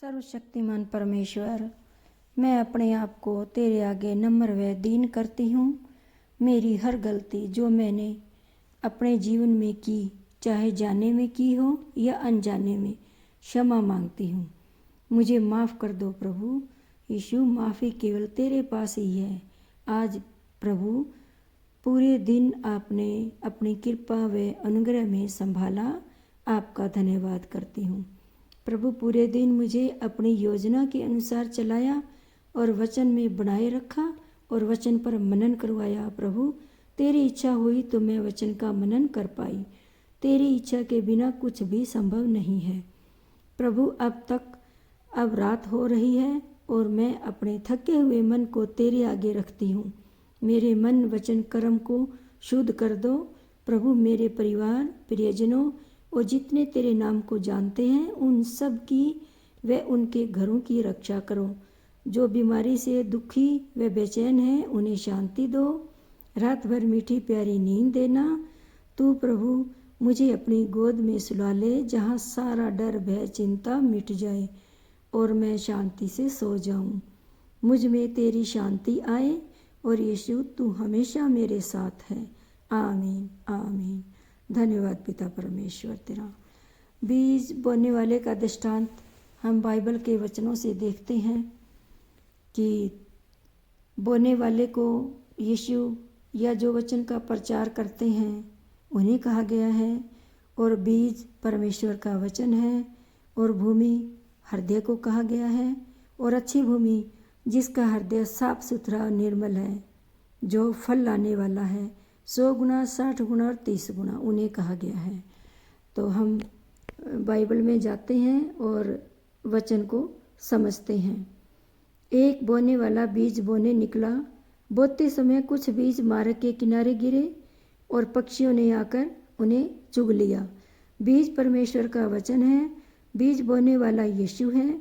सर्वशक्तिमान परमेश्वर, मैं अपने आप को तेरे आगे नम्र व दीन करती हूँ। मेरी हर गलती जो मैंने अपने जीवन में की, चाहे जाने में की हो या अनजाने में, क्षमा मांगती हूँ। मुझे माफ़ कर दो प्रभु यीशु। माफ़ी केवल तेरे पास ही है। आज प्रभु पूरे दिन आपने अपनी कृपा व अनुग्रह में संभाला, आपका धन्यवाद करती हूँ। प्रभु पूरे दिन मुझे अपनी योजना के अनुसार चलाया और वचन में बनाए रखा और वचन पर मनन करवाया। प्रभु तेरी इच्छा हुई तो मैं वचन का मनन कर पाई। तेरी इच्छा के बिना कुछ भी संभव नहीं है। प्रभु अब रात हो रही है और मैं अपने थके हुए मन को तेरे आगे रखती हूँ। मेरे मन वचन कर्म को शुद्ध कर दो प्रभु। मेरे परिवार प्रियजनों और जितने तेरे नाम को जानते हैं उन सब की व उनके घरों की रक्षा करो। जो बीमारी से दुखी व बेचैन हैं उन्हें शांति दो। रात भर मीठी प्यारी नींद देना। तू प्रभु मुझे अपनी गोद में सुला ले, जहाँ सारा डर भय चिंता मिट जाए और मैं शांति से सो जाऊं। मुझ में तेरी शांति आए और यीशु तू हमेशा मेरे साथ है। आमीन आमीन। धन्यवाद पिता परमेश्वर तेरा। बीज बोने वाले का दृष्टांत हम बाइबल के वचनों से देखते हैं कि बोने वाले को यीशु या जो वचन का प्रचार करते हैं उन्हें कहा गया है, और बीज परमेश्वर का वचन है, और भूमि हृदय को कहा गया है, और अच्छी भूमि जिसका हृदय साफ सुथरा और निर्मल है, जो फल लाने वाला है 100 गुना 60 गुना और 30 गुना, उन्हें कहा गया है। तो हम बाइबल में जाते हैं और वचन को समझते हैं। एक बोने वाला बीज बोने निकला। बोते समय कुछ बीज मार्ग के किनारे गिरे और पक्षियों ने आकर उन्हें चुग लिया। बीज परमेश्वर का वचन है। बीज बोने वाला यीशु है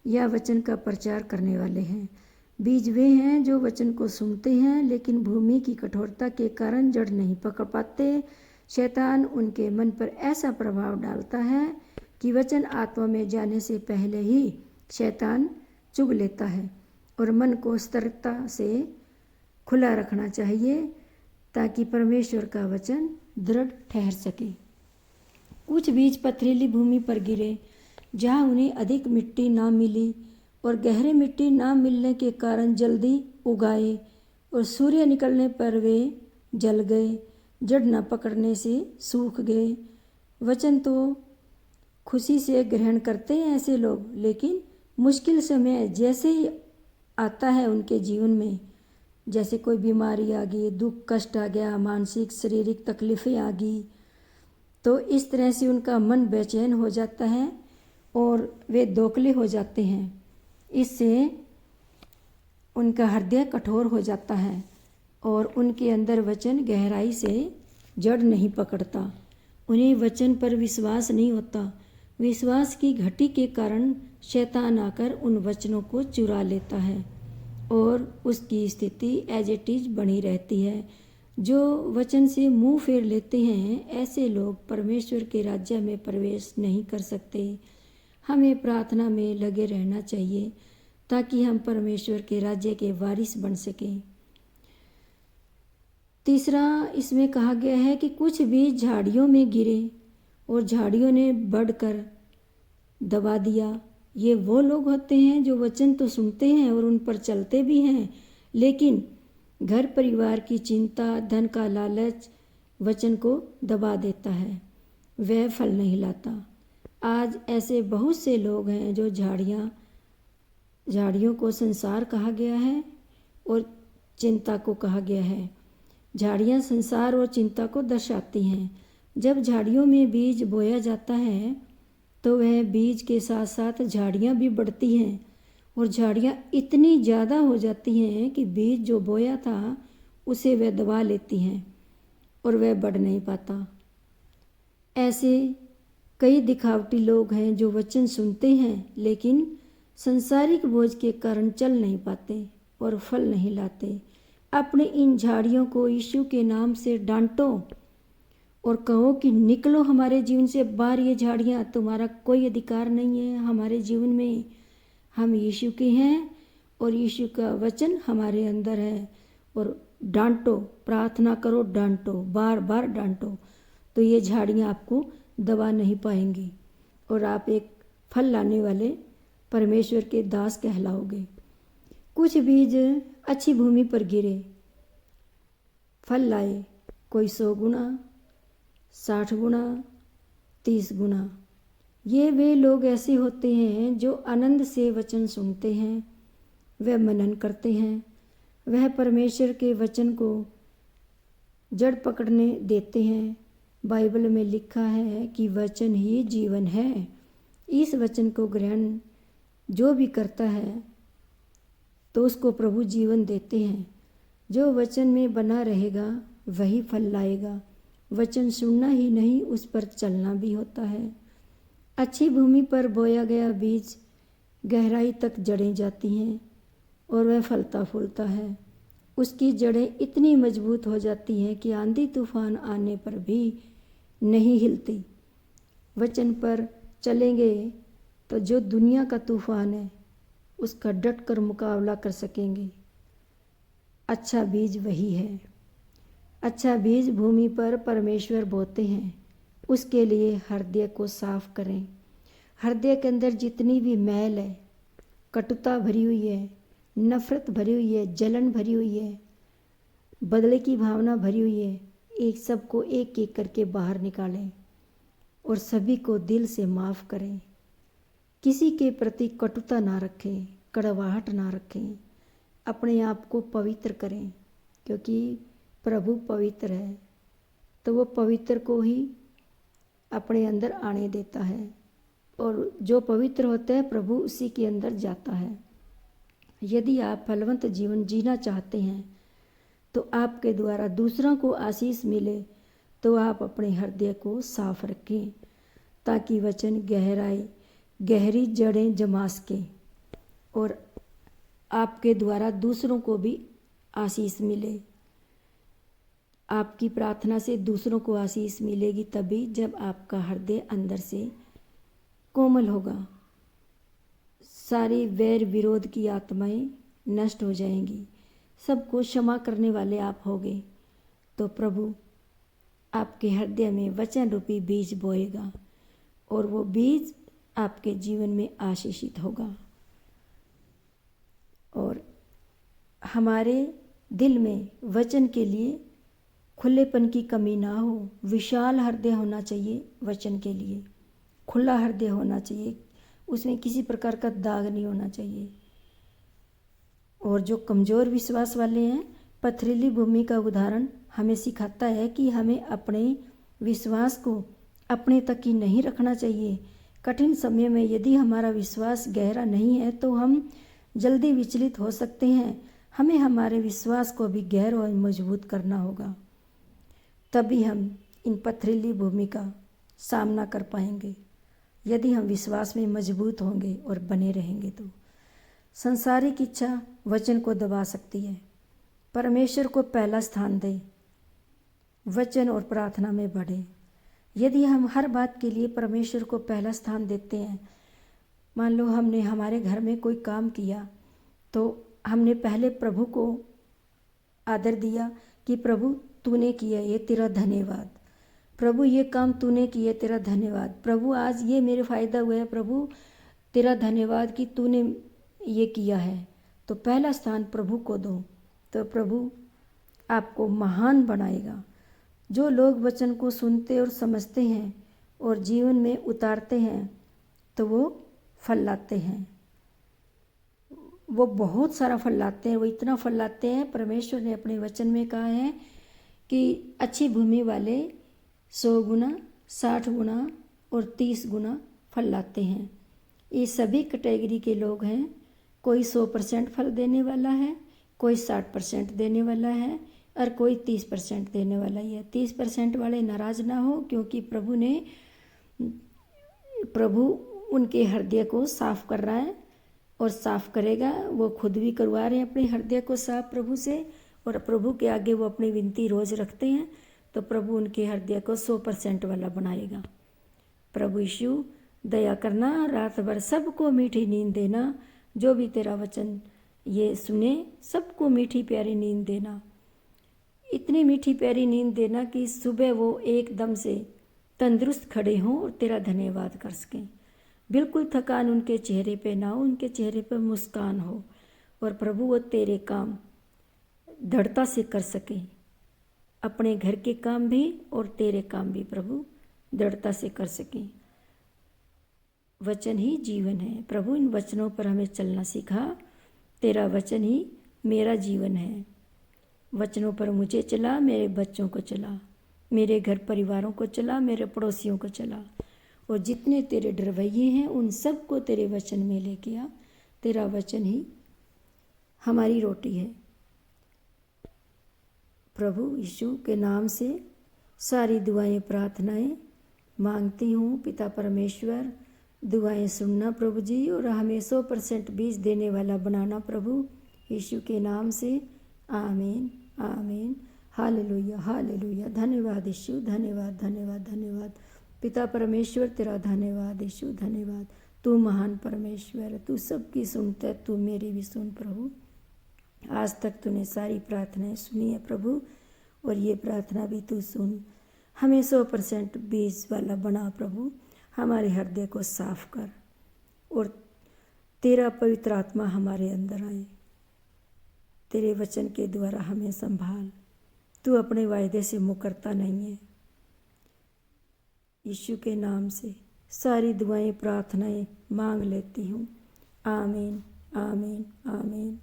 या वचन का प्रचार करने वाले हैं। बीज वे हैं जो वचन को सुनते हैं लेकिन भूमि की कठोरता के कारण जड़ नहीं पकड़ पाते। शैतान उनके मन पर ऐसा प्रभाव डालता है कि वचन आत्मा में जाने से पहले ही शैतान चुग लेता है, और मन को सतर्कता से खुला रखना चाहिए ताकि परमेश्वर का वचन दृढ़ ठहर सके। कुछ बीज पथरीली भूमि पर गिरे, जहाँ उन्हें अधिक मिट्टी ना मिली और गहरे मिट्टी ना मिलने के कारण जल्दी उगाए, और सूर्य निकलने पर वे जल गए। जड़ न पकड़ने से सूख गए। वचन तो खुशी से ग्रहण करते हैं ऐसे लोग, लेकिन मुश्किल समय जैसे ही आता है उनके जीवन में, जैसे कोई बीमारी आ गई, दुख कष्ट आ गया, मानसिक शारीरिक तकलीफ़ें आ गई, तो इस तरह से उनका मन बेचैन हो जाता है और वे दोखले हो जाते हैं। इससे उनका हृदय कठोर हो जाता है और उनके अंदर वचन गहराई से जड़ नहीं पकड़ता। उन्हें वचन पर विश्वास नहीं होता। विश्वास की घटी के कारण शैतान आकर उन वचनों को चुरा लेता है और उसकी स्थिति एज इट इज बनी रहती है। जो वचन से मुंह फेर लेते हैं ऐसे लोग परमेश्वर के राज्य में प्रवेश नहीं कर सकते। हमें प्रार्थना में लगे रहना चाहिए ताकि हम परमेश्वर के राज्य के वारिस बन सकें। तीसरा इसमें कहा गया है कि कुछ बीज झाड़ियों में गिरे और झाड़ियों ने बढ़कर दबा दिया। ये वो लोग होते हैं जो वचन तो सुनते हैं और उन पर चलते भी हैं, लेकिन घर परिवार की चिंता, धन का लालच वचन को दबा देता है, वह फल नहीं लाता। आज ऐसे बहुत से लोग हैं जो झाड़ियों को संसार कहा गया है और चिंता को कहा गया है। झाड़ियाँ संसार और चिंता को दर्शाती हैं। जब झाड़ियों में बीज बोया जाता है तो वह बीज के साथ साथ झाड़ियाँ भी बढ़ती हैं, और झाड़ियाँ इतनी ज़्यादा हो जाती हैं कि बीज जो बोया था उसे वह दबा लेती हैं और वह बढ़ नहीं पाता। ऐसे कई दिखावटी लोग हैं जो वचन सुनते हैं लेकिन संसारिक बोझ के कारण चल नहीं पाते और फल नहीं लाते। अपने इन झाड़ियों को यीशु के नाम से डांटो और कहो कि निकलो हमारे जीवन से बाहर, ये झाड़ियाँ, तुम्हारा कोई अधिकार नहीं है हमारे जीवन में। हम यीशु के हैं और यीशु का वचन हमारे अंदर है। और डांटो, प्रार्थना करो, डांटो, बार बार डांटो, तो ये झाड़ियाँ आपको दबा नहीं पाएंगी और आप एक फल लाने वाले परमेश्वर के दास कहलाओगे। कुछ बीज अच्छी भूमि पर गिरे, फल लाए, कोई 100 गुना, 60 गुना, 30 गुना। ये वे लोग ऐसे होते हैं जो आनंद से वचन सुनते हैं, वह मनन करते हैं, वह परमेश्वर के वचन को जड़ पकड़ने देते हैं। बाइबल में लिखा है कि वचन ही जीवन है। इस वचन को ग्रहण जो भी करता है तो उसको प्रभु जीवन देते हैं। जो वचन में बना रहेगा वही फल लाएगा। वचन सुनना ही नहीं, उस पर चलना भी होता है। अच्छी भूमि पर बोया गया बीज गहराई तक जड़ें जाती हैं और वह फलता फूलता है। उसकी जड़ें इतनी मजबूत हो जाती हैं कि आंधी तूफान आने पर भी नहीं हिलती। वचन पर चलेंगे तो जो दुनिया का तूफान है उसका डट कर मुकाबला कर सकेंगे। अच्छा बीज वही है। अच्छा बीज भूमि पर परमेश्वर बोते हैं। उसके लिए हृदय को साफ करें। हृदय के अंदर जितनी भी मैल है, कटुता भरी हुई है, नफरत भरी हुई है, जलन भरी हुई है, बदले की भावना भरी हुई है, एक सबको एक एक करके बाहर निकालें और सभी को दिल से माफ़ करें। किसी के प्रति कटुता ना रखें, कड़वाहट ना रखें। अपने आप को पवित्र करें, क्योंकि प्रभु पवित्र है, तो वो पवित्र को ही अपने अंदर आने देता है और जो पवित्र होता है प्रभु उसी के अंदर जाता है। यदि आप फलवंत जीवन जीना चाहते हैं तो आपके द्वारा दूसरों को आशीष मिले, तो आप अपने हृदय को साफ रखें ताकि वचन गहरी जड़ें जमा सके और आपके द्वारा दूसरों को भी आशीष मिले। आपकी प्रार्थना से दूसरों को आशीष मिलेगी तभी जब आपका हृदय अंदर से कोमल होगा। सारी वैर विरोध की आत्माएं नष्ट हो जाएंगी। सबको क्षमा करने वाले आप होगे तो प्रभु आपके हृदय में वचन रूपी बीज बोएगा और वो बीज आपके जीवन में आशीषित होगा और हमारे दिल में वचन के लिए खुलेपन की कमी ना हो। विशाल हृदय होना चाहिए, वचन के लिए खुला हृदय होना चाहिए, उसमें किसी प्रकार का दाग नहीं होना चाहिए। और जो कमज़ोर विश्वास वाले हैं, पथरीली भूमि का उदाहरण हमें सिखाता है कि हमें अपने विश्वास को अपने तक ही नहीं रखना चाहिए। कठिन समय में यदि हमारा विश्वास गहरा नहीं है तो हम जल्दी विचलित हो सकते हैं। हमें हमारे विश्वास को भी गहरा और मजबूत करना होगा, तभी हम इन पथरीली भूमि का सामना कर पाएंगे। यदि हम विश्वास में मजबूत होंगे और बने रहेंगे तो संसारिक इच्छा वचन को दबा सकती है। परमेश्वर को पहला स्थान दें, वचन और प्रार्थना में बढ़े। यदि हम हर बात के लिए परमेश्वर को पहला स्थान देते हैं, मान लो हमने हमारे घर में कोई काम किया तो हमने पहले प्रभु को आदर दिया कि प्रभु तूने किया, ये तेरा धन्यवाद। प्रभु ये काम तूने किया, तेरा धन्यवाद। प्रभु आज ये मेरे फ़ायदा हुआ है, प्रभु तेरा धन्यवाद कि तूने ये किया है। तो पहला स्थान प्रभु को दो, तो प्रभु आपको महान बनाएगा। जो लोग वचन को सुनते और समझते हैं और जीवन में उतारते हैं तो वो फल लाते हैं। वो बहुत सारा फल लाते हैं, वो इतना फल लाते हैं। परमेश्वर ने अपने वचन में कहा है कि अच्छी भूमि वाले 100 गुना, 60 गुना और 30 गुना फल लाते हैं। ये सभी कैटेगरी के लोग हैं। कोई 100% फल देने वाला है, कोई 60% देने वाला है और कोई 30% देने वाला ही है। 30% वाले नाराज ना हो, क्योंकि प्रभु उनके हृदय को साफ कर रहा है और साफ करेगा। वो खुद भी करवा रहे हैं अपने हृदय को साफ प्रभु से, और प्रभु के आगे वो अपनी विनती रोज़ रखते हैं तो प्रभु उनके हृदय को 100% वाला बनाएगा। प्रभु यीशु दया करना, रात भर सबको मीठी नींद देना, जो भी तेरा वचन ये सुने सबको मीठी प्यारी नींद देना, इतनी मीठी प्यारी नींद देना कि सुबह वो एकदम से तंदुरुस्त खड़े हों और तेरा धन्यवाद कर सकें। बिल्कुल थकान उनके चेहरे पे ना हो, उनके चेहरे पर मुस्कान हो और प्रभु वो तेरे काम दृढ़ता से कर सकें, अपने घर के काम भी और तेरे काम भी प्रभु दृढ़ता से कर सकें। वचन ही जीवन है प्रभु, इन वचनों पर हमें चलना सिखा। तेरा वचन ही मेरा जीवन है। वचनों पर मुझे चला, मेरे बच्चों को चला, मेरे घर परिवारों को चला, मेरे पड़ोसियों को चला, और जितने तेरे डरवैये हैं उन सबको तेरे वचन में लेके आ। तेरा वचन ही हमारी रोटी है। प्रभु यीशु के नाम से सारी दुआएं प्रार्थनाएं मांगती हूँ। पिता परमेश्वर, दुआएं सुनना प्रभु जी, और हमें 100% बीज देने वाला बनाना प्रभु यीशु के नाम से। आमीन आमीन। Hallelujah hallelujah. धन्यवाद यीशु, धन्यवाद धन्यवाद धन्यवाद। पिता परमेश्वर तेरा धन्यवाद यीशु, धन्यवाद। तू महान परमेश्वर है, तू सबकी सुनता है, तू मेरी भी सुन प्रभु। आज तक तूने सारी प्रार्थनाएं सुनी है प्रभु, और ये प्रार्थना भी तू सुन। हमें 100% बीज वाला बना प्रभु, हमारे हृदय को साफ कर और तेरा पवित्र आत्मा हमारे अंदर आए। तेरे वचन के द्वारा हमें संभाल। तू अपने वायदे से मुकरता नहीं है। यीशु के नाम से सारी दुआएं प्रार्थनाएं मांग लेती हूँ। आमीन आमीन आमीन।